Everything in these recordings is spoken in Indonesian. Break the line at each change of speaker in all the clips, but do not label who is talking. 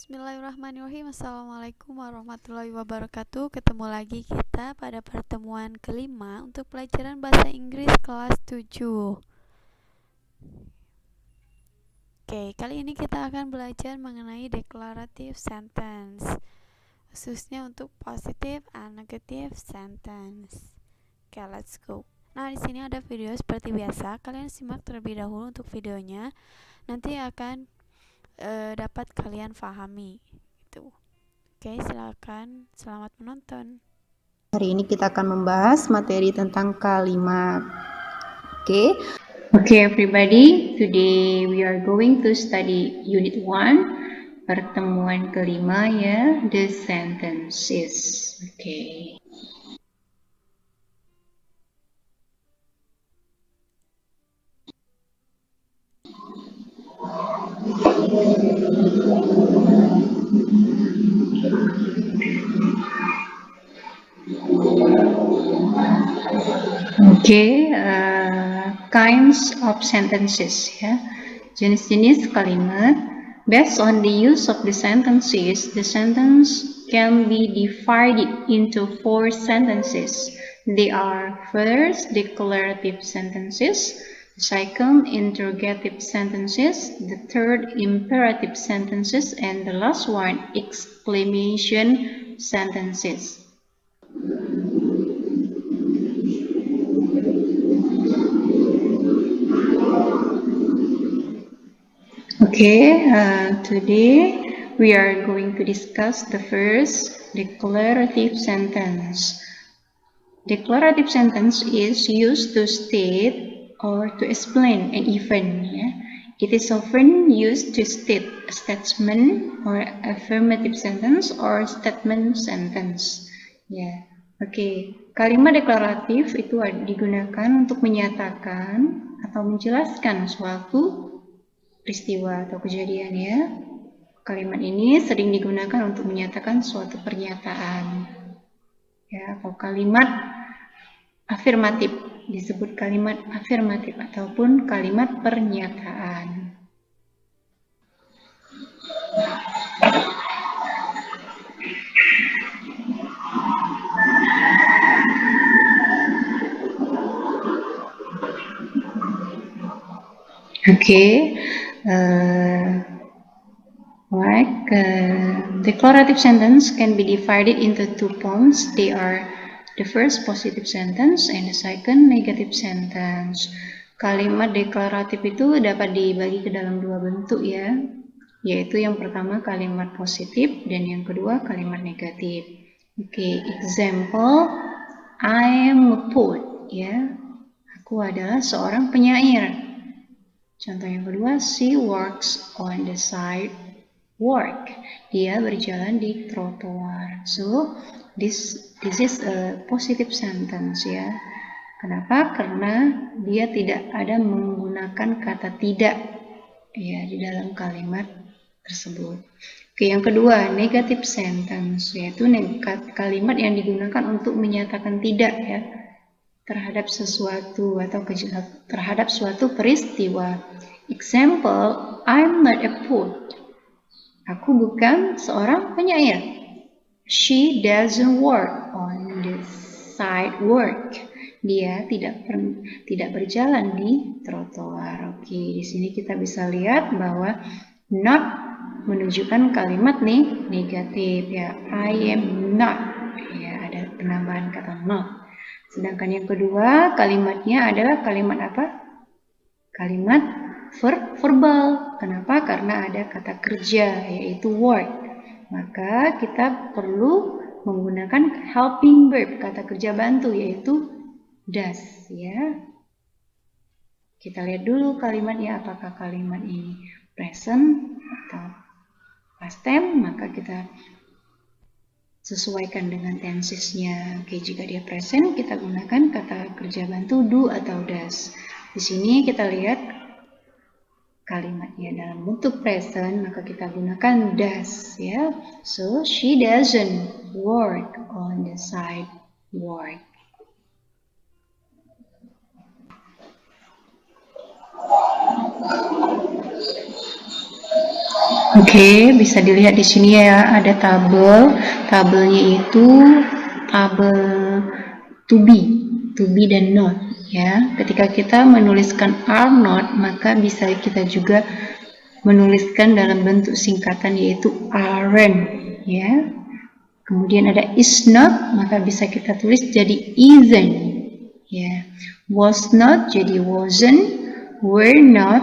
Bismillahirrahmanirrahim. Assalamualaikum warahmatullahi wabarakatuh. Ketemu lagi kita pada pertemuan kelima untuk pelajaran bahasa Inggris kelas 7. Oke, kali ini kita akan belajar mengenai declarative sentence, khususnya untuk positive and negative sentence. Oke, let's go. Nah, di sini ada video seperti biasa. Kalian simak terlebih dahulu untuk videonya. Nanti akan dapat kalian pahami. Oke, silakan. Selamat menonton.
Hari ini kita akan membahas materi tentang kalimat. Okay, everybody. Today we are going to study Unit 1, pertemuan kelima ya, the sentences. Okay. Okay, kinds of sentences ya. Jenis-jenis kalimat. Based on the use of the sentences, the sentence can be divided into 4 sentences. They are first, declarative sentences, second, interrogative sentences, the third, imperative sentences, and the last one, exclamation sentences. Okay, today we are going to discuss the first declarative sentence. Declarative sentence is used to state or to explain an event. Yeah? It is often used to state a statement or affirmative sentence or statement sentence. Yeah. Okay. Kalimat deklaratif itu digunakan untuk menyatakan atau menjelaskan suatu peristiwa atau kejadian ya. Kalimat ini sering digunakan untuk menyatakan suatu pernyataan. Ya, kalau kalimat afirmatif disebut kalimat afirmatif ataupun kalimat pernyataan. Okay. Declarative sentence can be divided into 2 points. They are the first positive sentence and the second negative sentence. Kalimat deklaratif itu dapat dibagi ke dalam 2 bentuk ya, yaitu yang pertama kalimat positif dan yang kedua kalimat negatif. Okay, example, I am a poet ya, aku adalah seorang penyair. Contoh yang kedua, she works on the sidewalk. Dia berjalan di trotoar. So, this is a positive sentence ya. Kenapa? Karena dia tidak ada menggunakan kata tidak ya di dalam kalimat tersebut. Oke, yang kedua, negative sentence, yaitu kalimat yang digunakan untuk menyatakan tidak ya terhadap sesuatu atau terhadap suatu peristiwa. Example, I'm not a poet. Aku bukan seorang penyair. She doesn't work on the sidewalk. Dia tidak berjalan di trotoar. Oke, di sini kita bisa lihat bahwa not menunjukkan kalimat nih negatif ya. I am not. Ya, ada penambahan kata not. Sedangkan yang kedua kalimatnya adalah kalimat apa? Kalimat verbal. Kenapa? Karena ada kata kerja yaitu work. Maka kita perlu menggunakan helping verb, kata kerja bantu yaitu does ya. Kita lihat dulu kalimatnya, apakah kalimat ini present atau past tense, maka kita sesuaikan dengan tensesnya. Oke, jika dia present, kita gunakan kata kerja bantu do atau does. Di sini kita lihat kalimatnya dalam bentuk present, maka kita gunakan does ya. So, she doesn't work on the sidewalk. Oke, bisa dilihat di sini ya, ada tabel. Tabelnya itu tabel to be dan not ya. Ketika kita menuliskan are not, maka bisa kita juga menuliskan dalam bentuk singkatan yaitu aren't ya. Kemudian ada is not, maka bisa kita tulis jadi isn't ya. Was not jadi wasn't, were not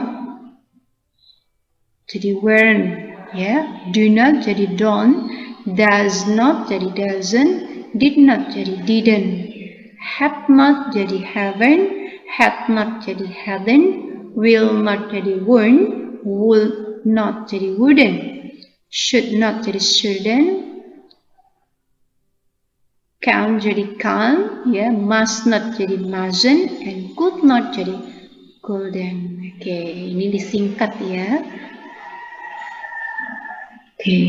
jadi weren't ya, do not jadi don't, does not jadi doesn't, did not jadi didn't, had not jadi haven't, had not jadi hadn't, will not jadi won't, would not jadi wouldn't, should not jadi shouldn't, can jadi can't ya, must not jadi mustn't, and could not jadi couldn't. Oke, ini disingkat ya. Oke.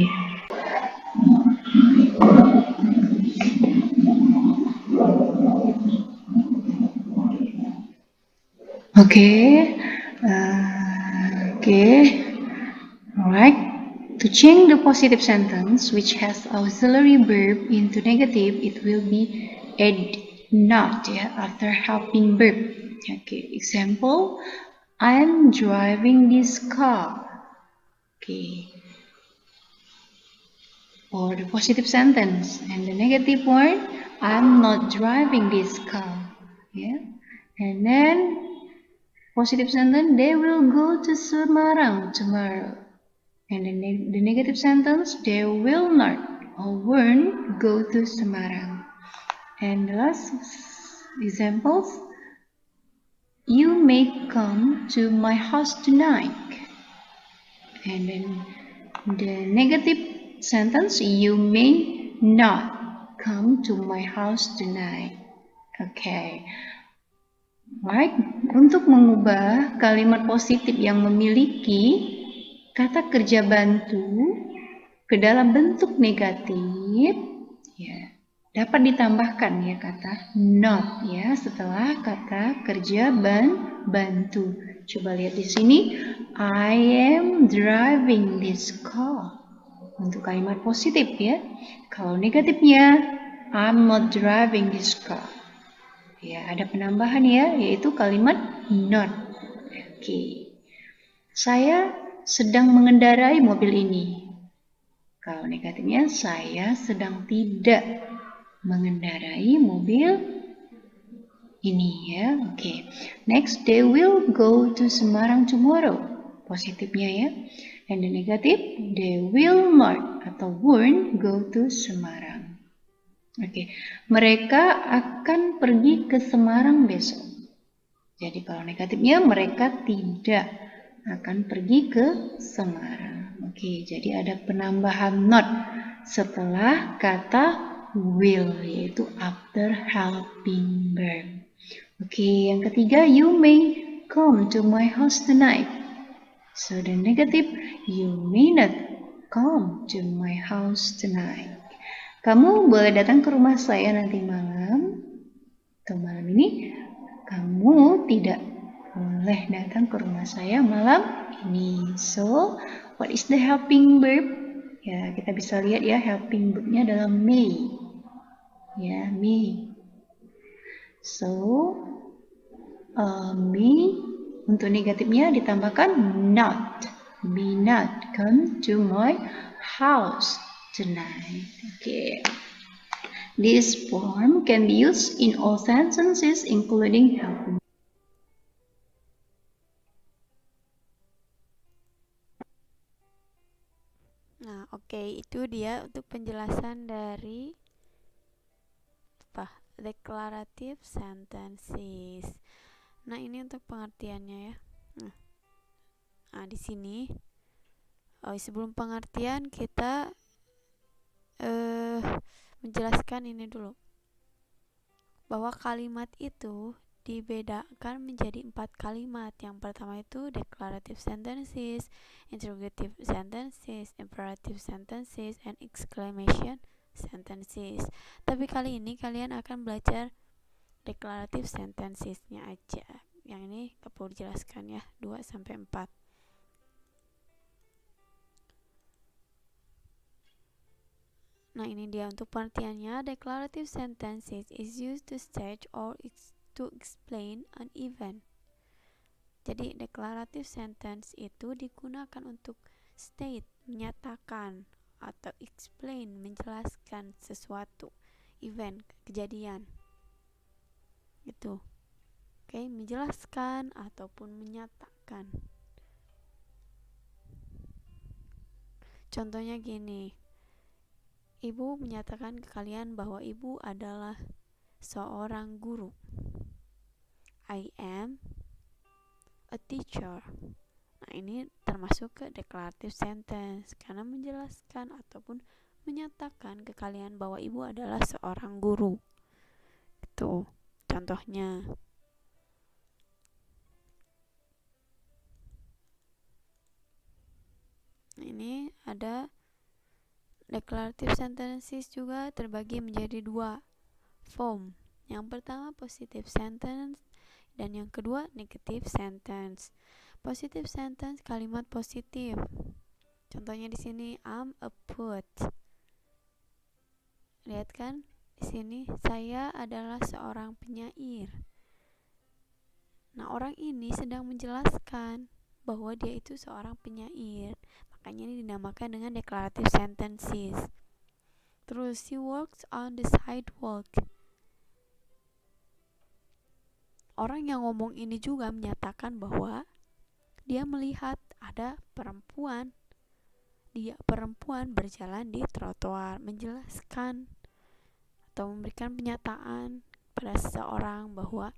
Alright. To change the positive sentence which has auxiliary verb into negative, it will be add not ya after helping verb. Okay. Example, I'm driving this car. Okay. Or the positive sentence, and the negative one, I'm not driving this car. Yeah. And then positive sentence, they will go to Semarang tomorrow. And the negative sentence, they will not or won't go to Semarang. And the last examples, you may come to my house tonight. And then the negative sentence, you may not come to my house tonight. Okay. Right. Untuk mengubah kalimat positif yang memiliki kata kerja bantu ke dalam bentuk negatif, ya, dapat ditambahkan ya kata not ya setelah kata kerja bantu. Coba lihat di sini, I am driving this car. Untuk kalimat positif ya. Kalau negatifnya, I'm not driving this car. Ya, ada penambahan ya, yaitu kalimat not. Oke. Saya sedang mengendarai mobil ini. Kalau negatifnya, saya sedang tidak mengendarai mobil ini ya. Oke. Next, they will go to Semarang tomorrow. Positifnya ya. And the negative, they will not atau won't go to Semarang. Oke. Mereka akan pergi ke Semarang besok. Jadi kalau negatifnya, mereka tidak akan pergi ke Semarang. Oke, jadi ada penambahan not setelah kata will, yaitu after helping verb. Oke, yang ketiga, you may come to my house tonight. So the negative, you may not come to my house tonight. Kamu boleh datang ke rumah saya nanti malam. Atau malam ini, kamu tidak boleh datang ke rumah saya malam ini. So, what is the helping verb? Ya, kita bisa lihat ya, helping verbnya adalah may. Ya, may. So, may untuk negatifnya ditambahkan not. May not come to my house tonight. Okay. This form can be used in all sentences including helping.
Nah, oke, itu dia untuk penjelasan dari declarative sentences. Nah, ini untuk pengertiannya ya. Nah, di sini sebelum pengertian kita menjelaskan ini dulu. Bahwa kalimat itu dibedakan menjadi 4 kalimat. Yang pertama itu declarative sentences, interrogative sentences, imperative sentences, and exclamation sentences. Tapi kali ini kalian akan belajar declarative sentences-nya aja. Yang ini gak perlu dijelaskan ya, 2-4. Nah, ini dia untuk pengertiannya. Declarative sentences is used to state or to explain an event. Jadi declarative sentence itu digunakan untuk state, menyatakan, atau explain, menjelaskan sesuatu, event, kejadian. Gitu. Oke, menjelaskan ataupun menyatakan. Contohnya gini. Ibu menyatakan ke kalian bahwa ibu adalah seorang guru. I am a teacher. Nah, ini termasuk ke declarative sentence karena menjelaskan ataupun menyatakan ke kalian bahwa ibu adalah seorang guru. Itu contohnya. Nah, ini ada declarative sentences juga terbagi menjadi 2 form. Yang pertama positive sentence dan yang kedua negative sentence. Positive sentence kalimat positif. Contohnya di sini I'm a poet. Lihat kan? Di sini saya adalah seorang penyair. Nah, orang ini sedang menjelaskan bahwa dia itu seorang penyair. Makanya ini dinamakan dengan declarative sentences. Terus, she works on the sidewalk. Orang yang ngomong ini juga menyatakan bahwa dia melihat ada perempuan berjalan di trotoar, menjelaskan atau memberikan pernyataan pada seseorang bahwa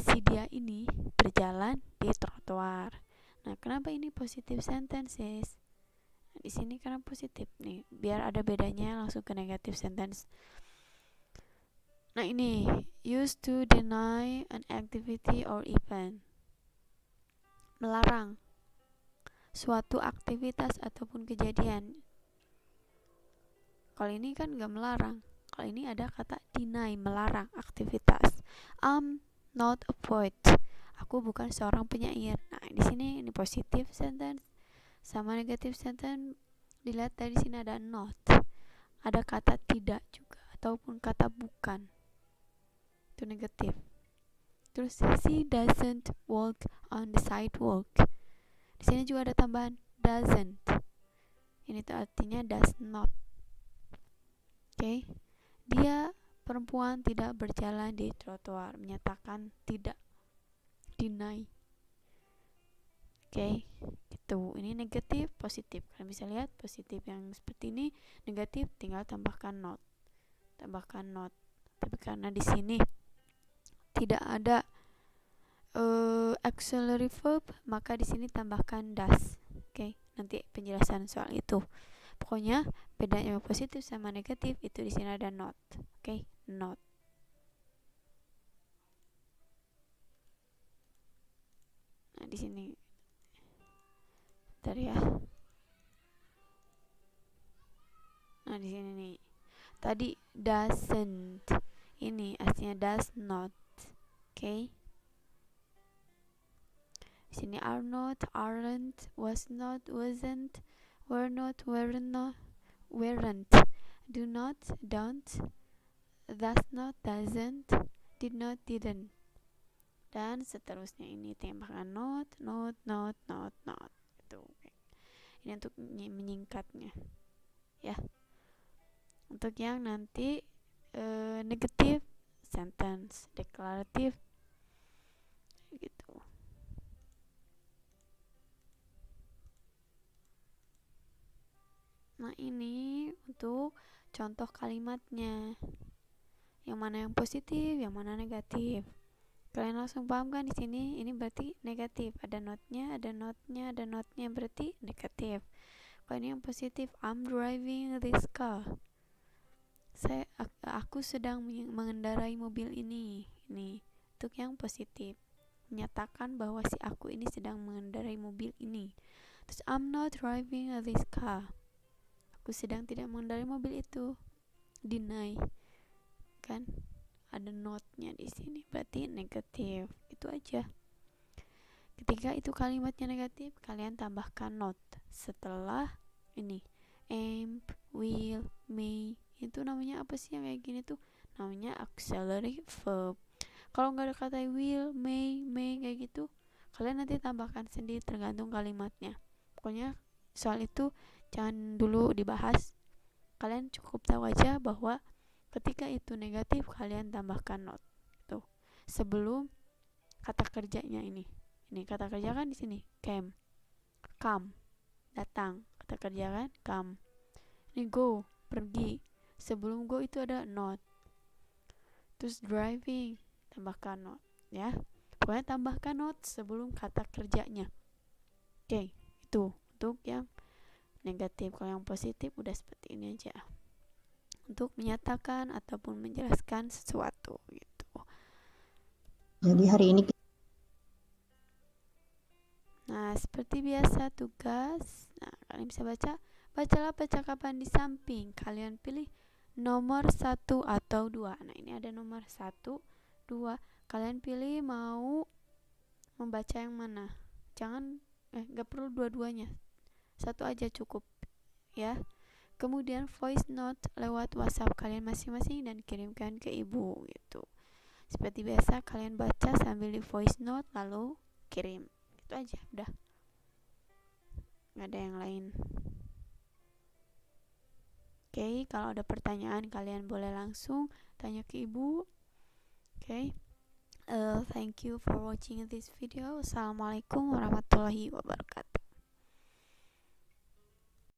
si dia ini berjalan di trotoar. Nah, kenapa ini positive sentences? Nah, di sini karena positif nih, biar ada bedanya langsung ke negative sentence. Nah, ini used to deny an activity or event. Melarang suatu aktivitas ataupun kejadian. Kalau ini kan gak melarang. Kalau ini ada kata deny, melarang aktivitas. I'm not a poet. Aku bukan seorang penyair. Nah, di sini ini positive sentence sama negative sentence. Dilihat dari sini ada not. Ada kata tidak juga ataupun kata bukan. Itu negatif. Terus she doesn't walk on the sidewalk. Di sini juga ada tambahan doesn't. Ini tuh artinya does not. Oke. Dia perempuan tidak berjalan di trotoar, menyatakan tidak, deny. Oke, gitu. Ini negatif, positif. Kalian bisa lihat positif yang seperti ini, negatif tinggal tambahkan not. Tapi karena di sini tidak ada auxiliary verb, maka di sini tambahkan does. Oke, nanti penjelasan soal itu. Pokoknya bedanya positif sama negatif itu di sini ada not. Oke, not. Nah, di sini. Bentar ya. Nah, di sini nih. Tadi doesn't. Ini artinya does not. Oke. Di sini are not, aren't, was not, wasn't, were not, weren't, do not, don't, does not, doesn't, did not, didn't, dan seterusnya. Ini tambahkan not. Itu. Ini untuk menyingkatnya, ya. Untuk yang nanti negative sentence, declarative, gitu. Nah, ini untuk contoh kalimatnya. Yang mana yang positif, yang mana negatif. Kalian langsung paham kan di sini? Ini berarti negatif. Ada notnya berarti negatif. Kalau ini yang positif, I'm driving this car. Aku sedang mengendarai mobil ini. Ini untuk yang positif. Menyatakan bahwa si aku ini sedang mengendarai mobil ini. Terus I'm not driving this car. Aku sedang tidak mengendarai mobil itu. Deny. Kan? Ada notnya di sini. Berarti negatif. Itu aja. Ketika itu kalimatnya negatif, kalian tambahkan not setelah ini aim, will, may. Itu namanya apa sih yang kayak gini tuh? Namanya auxiliary verb. Kalau nggak ada kata will, may kayak gitu, kalian nanti tambahkan sendiri tergantung kalimatnya. Pokoknya soal itu jangan dulu dibahas. Kalian cukup tahu aja bahwa ketika itu negatif kalian tambahkan not. Tuh. Sebelum kata kerjanya ini. Ini kata kerja kan di sini came, come, datang. Kata kerja kan come. Ini go, pergi. Sebelum go itu ada not. Terus driving, tambahkan not ya. Pokoknya tambahkan not sebelum kata kerjanya. Oke, itu untuk yang negatif. Kalau yang positif udah seperti ini aja. Untuk menyatakan ataupun menjelaskan sesuatu gitu.
Jadi hari ini
Nah, seperti biasa tugas. Nah, kalian bisa bacalah percakapan di samping. Kalian pilih nomor 1 atau 2. Nah, ini ada nomor 1, 2. Kalian pilih mau membaca yang mana. Jangan gak perlu dua-duanya. Satu aja cukup ya. Kemudian voice note lewat WhatsApp kalian masing-masing dan kirimkan ke ibu gitu. Seperti biasa kalian baca sambil di voice note lalu kirim. Itu aja udah. Gak ada yang lain. Oke, kalau ada pertanyaan kalian boleh langsung tanya ke ibu. Oke. Thank you for watching this video. Assalamualaikum warahmatullahi wabarakatuh.